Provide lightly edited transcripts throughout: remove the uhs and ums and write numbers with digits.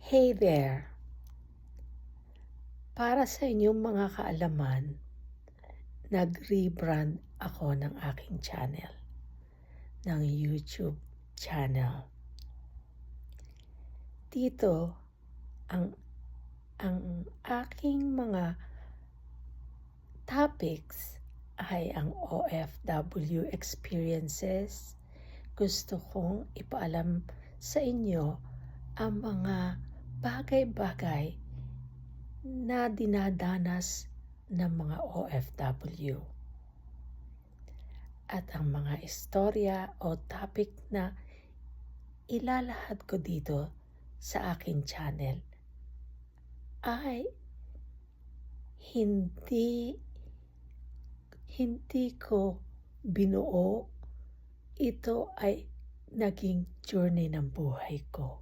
Hey there! Para sa inyong mga kaalaman, nag-rebrand ako ng aking channel, ng YouTube channel. Dito, ang aking mga topics ay ang OFW experiences. Gusto kong ipaalam sa inyo ang mga bagay-bagay na dinadanas ng mga OFW. At ang mga istorya o topic na ilalahad ko dito sa aking channel ay hindi ko binuo. Ito ay naging journey ng buhay ko.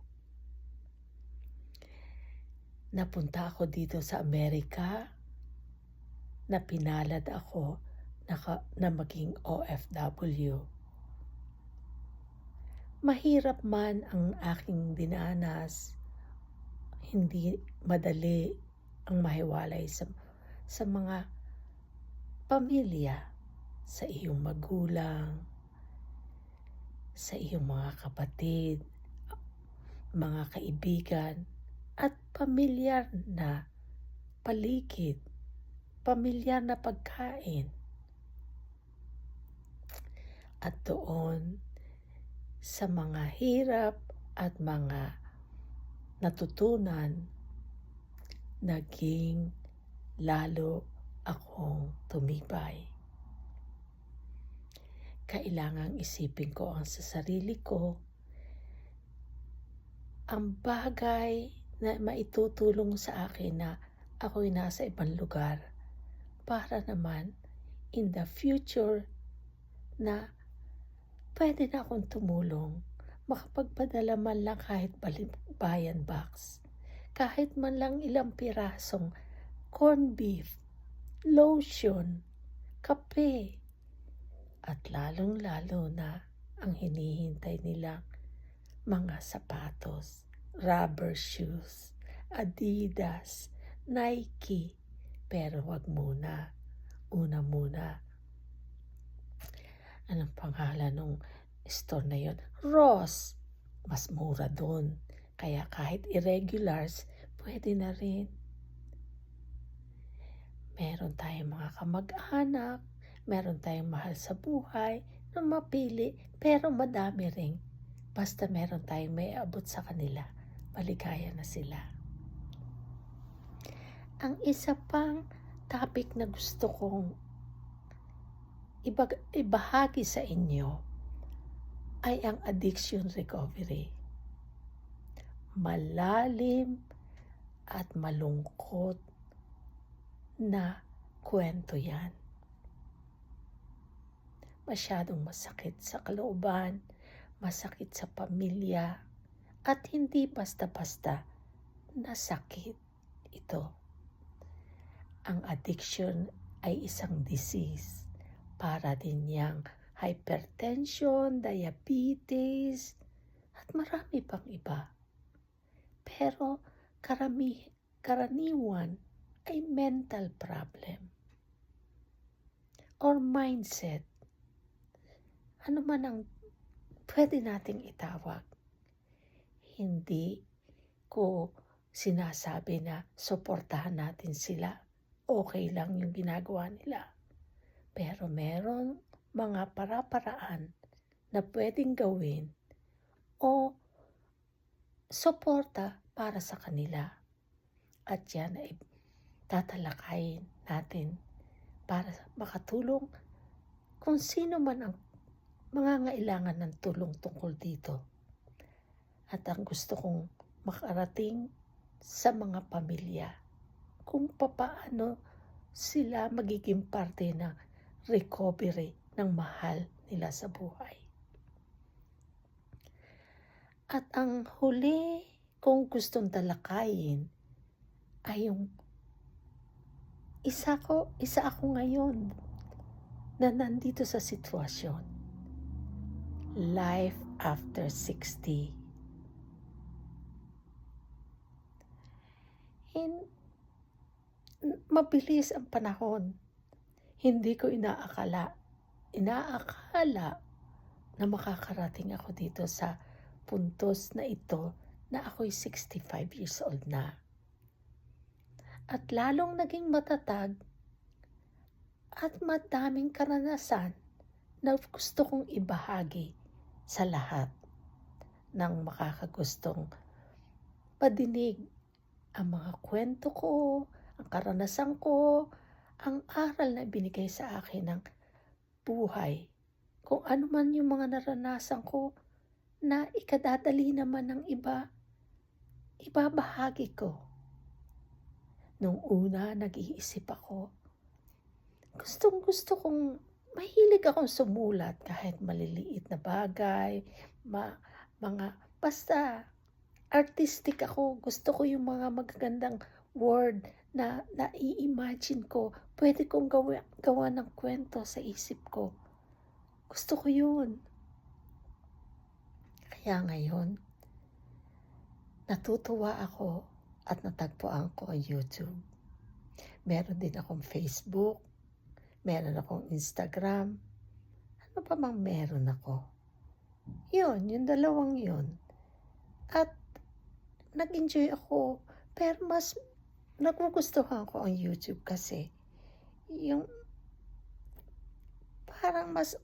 Napunta ako dito sa Amerika, na pinalad ako na maging OFW. Mahirap man ang aking dinanas, hindi madali ang mahiwalay sa mga pamilya, sa iyong magulang, sa iyong mga kapatid, mga kaibigan, at pamilyar na paligid, pamilyar na pagkain. At doon, sa mga hirap at mga natutunan, naging lalo akong tumibay. Kailangang isipin ko ang sa sarili ko, ang bagay na maitutulong sa akin na ako'y nasa ibang lugar para naman in the future na pwede na akong tumulong, makapagpadala man lang kahit bayan box, kahit man lang ilang pirasong corned beef, lotion, kape, at lalong-lalo na ang hinihintay nilang mga sapatos, rubber shoes, Adidas, Nike. Pero wag muna, una muna. Anong pangalan ng store na yon? Ross. Mas mura doon. Kaya kahit irregulars, pwede na rin. Meron tayong mga kamag-anak, meron tayong mahal sa buhay na mapili, pero madami rin. Basta meron tayong may abot sa kanila, maligaya na sila. Ang isa pang topic na gusto kong ibahagi sa inyo ay ang addiction recovery. Malalim at malungkot na kwento yan. Masyadong masakit sa kalooban, masakit sa pamilya, at hindi basta-basta na sakit ito. Ang addiction ay isang disease. Para din yang hypertension, diabetes, at marami pang iba. Pero karaniwan ay mental problem or mindset. Ano man ang pwede nating itawag. Hindi ko sinasabi na suportahan natin sila. Okay lang yung ginagawa nila. Pero meron mga para-paraan na pwedeng gawin o suporta para sa kanila. At yan ay tatalakayin natin para makatulong kung sino man ang mangangailangan ng tulong tungkol dito. At ang gusto kong makarating sa mga pamilya, kung papaano sila magiging parte ng recovery ng mahal nila sa buhay. At ang huli kong gustong talakayin ay yung isa ako ngayon na nandito sa sitwasyon. Life after 60. akin, mabilis ang panahon. Hindi ko inaakala na makakarating ako dito sa puntos na ito na ako'y 65 years old na. At lalong naging matatag at madaming karanasan na gusto kong ibahagi sa lahat ng makakagustong padinig ang mga kwento ko, ang karanasan ko, ang aral na binigay sa akin ng buhay. Kung ano man yung mga naranasan ko na ikadadali naman ng iba, ibabahagi ko. Nung una, nag-iisip ako. Gustong-gusto kong, mahilig akong sumulat kahit maliliit na bagay, mga, basta artistic ako. Gusto ko yung mga magagandang word na nai-imagine ko. Pwede kong gawa ng kwento sa isip ko. Gusto ko yun. Kaya ngayon, natutuwa ako at natagpuan ko ang YouTube. Meron din akong Facebook. Meron akong Instagram. Ano pa mang meron ako? Yun, yung dalawang yun. At nag-enjoy ako. Pero mas nagugustuhan ko ang YouTube kasi yung parang mas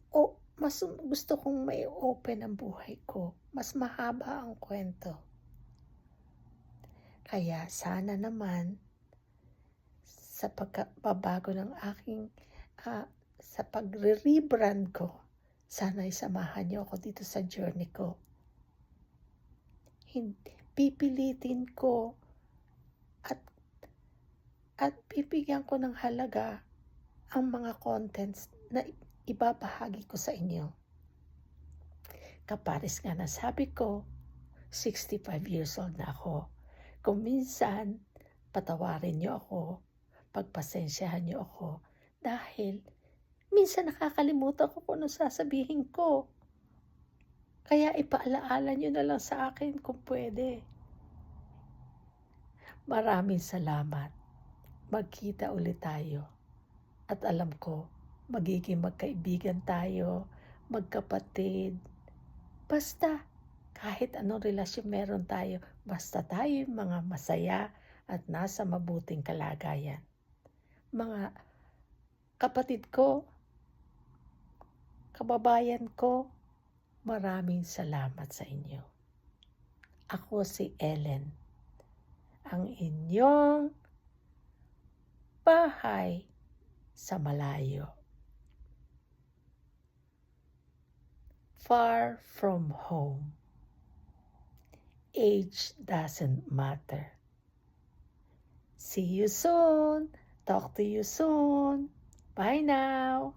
gusto kong may open ang buhay ko. Mas mahaba ang kwento. Kaya sana naman sa pagbabago ng aking sa pagre-rebrand ko, sana'y samahan niyo ako dito sa journey ko. Pipilitin ko at bibigyan ko ng halaga ang mga contents na ibabahagi ko sa inyo. Kapares nga na sabi ko, 65 years old na ako. Kung minsan, patawarin niyo ako, pagpasensyahan niyo ako, dahil minsan nakakalimutan ko kung ano sasabihin ko. Kaya ipaalaala niyo na lang sa akin kung pwede. Maraming salamat. Magkita ulit tayo. At alam ko, magiging magkaibigan tayo, magkapatid. Basta, kahit anong relasyon meron tayo, basta tayo mga masaya at nasa mabuting kalagayan. Mga kapatid ko, kababayan ko, maraming salamat sa inyo. Ako si Ellen, ang inyong bahay sa malayo. Far from home. Age doesn't matter. See you soon. Talk to you soon. Bye now.